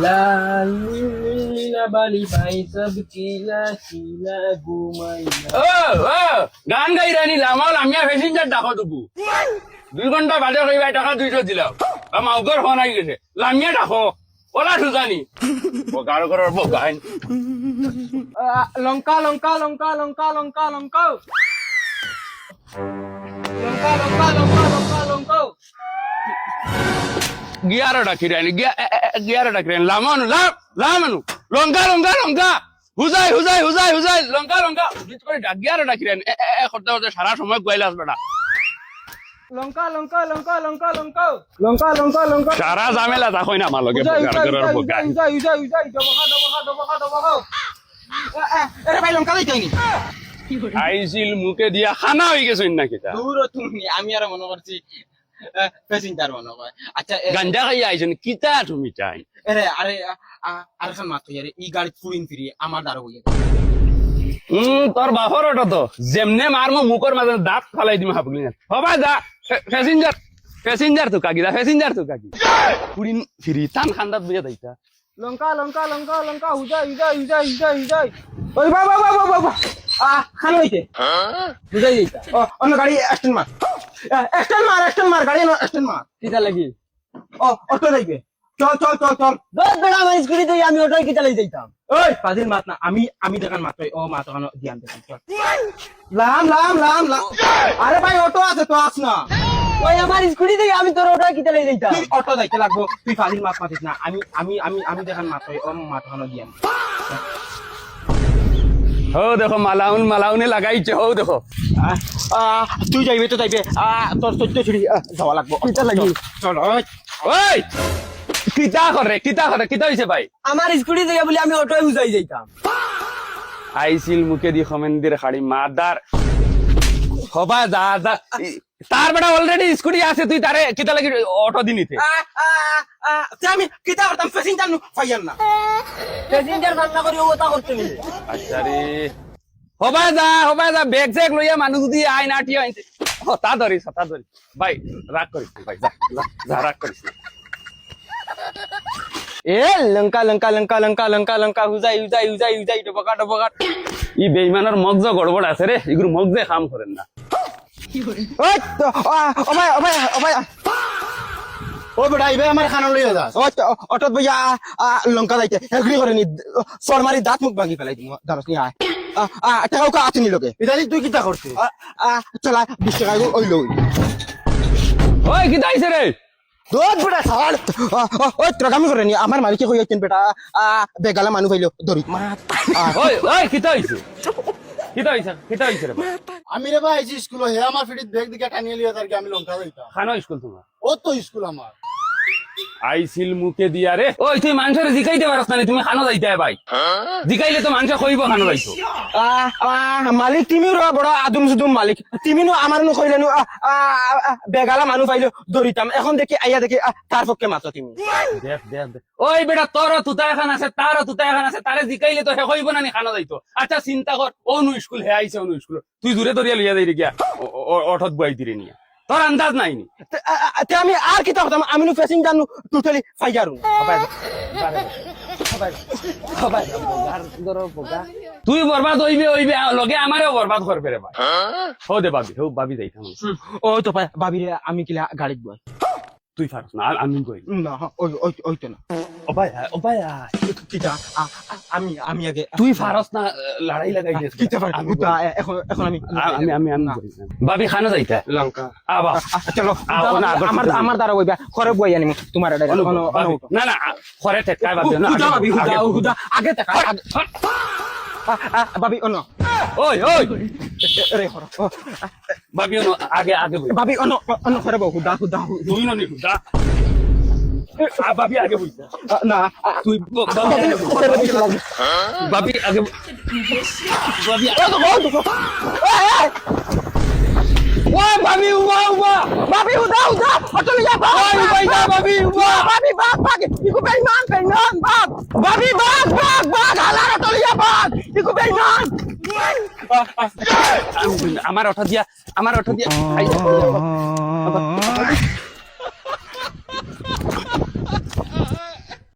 লাল নীলা বালি পাই সব চিলা চিলা ঘুমাইলা। ও ও গান গাই রানি লামাল আমি প্যাসেঞ্জার ডাকো দুবু 2 ঘন্টা বাদে কইবাই টাকা 200 দিলাম মাউগর ফোন আই গেছে লামিয়া ডাকো ওলা সুজানি ও গাড়ো করার বগাইন লঙ্কা লঙ্কা লঙ্কা লঙ্কা লঙ্কা লঙ্কা লঙ্কা লঙ্কা লঙ্কা লঙ্কা লঙ্কা গিয়ারো ডাকি রানি গিয়ারো ডাকি রানি লামানু লামানু লঙ্কা লঙ্কা লঙ্কা হুজাই হুজাই হুজাই হুজাই লঙ্কা লঙ্কা জিত করে ডাক গিয়ারো ডাকি রানি করতে করতে সারা সময় গইলাস বেটা লঙ্কা লঙ্কা লঙ্কা লঙ্কা লঙ্কা লঙ্কা লঙ্কা লঙ্কা সারা ঝামেলা দেখো না আমার লগে বগাই উজাই উজাই উজাই দবখা দবখা দবখা দবখা আরে ভাই লঙ্কা লাইতাইনি আইছিল মুখে দিয়া খানা হই গেছ না কিটা দূর তুমি আমি আর মনে করছি প্যাসেঞ্জার মনে হয় আচ্ছা গাঞ্জা খাই আইছেন কিটা তুমি চাই আরে আরে আর খান মাত্র আরে ই গাড়ি ফুরিন ফিরি আমার দাঁড় হইয়া তোর বাপর ওটা তো যেমনে মারমো মুখের মাঝে দাঁত ফালাই দিম হাবলি না হবাই যা প্যাসেঞ্জার প্যাসেঞ্জার তো কাকি দা প্যাসেঞ্জার তো কাকি ফুরিন ফিরি টান খান্দাত বুঝে দাইতা লঙ্কা লঙ্কা লঙ্কা লঙ্কা হুজাই হুজাই হুজাই হুজাই হুজাই ওই বাবা বাবা বাবা খান হইতে বুঝাই দিতা অন্য গাড়ি অ্যাক্সিডেন্ট মার গাড়ি অ্যাক্সিডেন্ট মার কিটা লাগি অটো যাইবে চল চল চল চল দশ বেড়া আমার স্কুটি তুই আমি অটোয় কিটা লই যাইতাম ওই পাদিন মাত না আমি দেখান মাত্র ও মাত কানো ধ্যান দে চল লাম লাম লাম লাম আরে ভাই অটো আছে তো আস না ওই আমার স্কুটি তুই আমি তোর অটোয় কিটা লই যাইতাম তুই অটো যাইতে লাগবো তুই পাদিন মাত মাতিস না আমি দেখান মাত্র ও মাত কানো ধ্যান हो देखो मालाउने लगाइছে हो देखो তুই যাইবে তো যাইবে তোর 14 ছুরি যাওয়া লাগবো কিটা লাগি চল ওই কিটা হইছে ভাই আমার স্কুটি যাইয়া বলি আমি অটোয় বুঝাই যাইতাম আইছিল মুকে দি খমেন্দির খাড়ি মাদার হবা যা যা তার বড় অলরেডি স্কুটি আছে তুই তারে কিটা লাগি অটো দিনিতে আমি কিটা করতাম প্যাসেঞ্জার নু ফাইয়ার না প্যাসেঞ্জার রান্না করি ওটা করতে নি আচ্ছা রে হবা যা ব্যাগ চেক লইয়া মানুষ যদি আই নাটি আইছে তা ধরি ভাই রাগ করিস ভাই যা রাগ করিস এ লঙ্কা লঙ্কা লঙ্কা লঙ্কা লঙ্কা লঙ্কা হুজাই হুজাই হুজাই হুজাই ডবকা ডবকা ই বেঈমানের মগজ গড়বড় আছে রে এগুলো মগজে কাম করেন না ওই ও ভাই ও বেটা ইবে আমার খানা লইয়া যা অটোত বইয়া লঙ্কা যাইতে হেগড়ি করে নি ফরমারি দাঁত মুখ ভাঙি ফেলাই দিমু দাঁড়াস নি টাকা ওকে আতিনি লোকে ইদালি তুই কিটা করছিস চলা 20 টাকা ওই লই ওই কিটা আইছে রে দোদ বেটা সাল ওই ট্রাকামি করে নি আমার মালিকে কইছেন বেটা বেগালা মানু পাইলো দরি ওই কিটা আইছে রে আমি রে ভাই স্কুল হে আমার ফিডিত ব্যাগ দিকে টানিয়ে লিয়া তার কি আমি লঙ্কা যাইতাম খানো স্কুল তোমার ও তো স্কুল আমার আইছিল মুকে দিয়া রে ওই তুই মানুষের জিকাইতে পারছ না তুমি খানো যাইতে ভাই জিকাইলে তো মানুষ কইব খানো যাইতো মালিক তুমি র বড় আদম সুদুম মালিক তুমি নো আমার নো কইলেনো বেগালা মানু পাইলো দরিতাম এখন দেখি আইয়া দেখি তার পক্ষে মাত্র তুমি দেখ ওই বেটা তোর তুতা এখন আছে তার তুতা এখন আছে তারে জিকাইলে তো হে কইব না নি খানো যাইতো আচ্ছা চিন্তা কর ও নু স্কুল হে আইছে ও নু স্কুল তুই দূরে দরিয়া লইয়া যাই গিয়া অঠত বই দিরে নিয়া তোর আন্দাজ নাই নি আমি আর কি করতাম আমি নো প্যাসেঞ্জার নু টোটালি ফাইজারু তুই বরবাদ হইবে লগে আমারও বরবাদ করবে রে ভাই হো দে ভাবি যাইতাম ও তো ভাবি রে আমি কিলা গাড়িত বই তুই পারছ না আমি কই না ওই তো না ও ভাই কিটা আমি আগে তুই পারছ না লড়াই লাগাই দে কিটা পার এখন আমি ভাবি খানা যাইতা লঙ্কা আবা চলো আমার দ্বারা বইবা করে বই আনিম তোমার না না করে ঠেকাই ভাবি না হুদা আগে ঠেকাই ভাবি অন ওই রে হর ভাবি অন আগে ভাবি অন করে বউ হুদা তুই না নি হুদা ভাবি আগে বইতা না তুই ভাবি আগে ও ভাবি ভাবি হুদা অটো লিয়া ভাবি ভাগ ইকো বেঈমান ভাগ ভাবি ভাগ হালার অটো লিয়া ভাগ ইকো বেঈমান আমার অটো দিয়া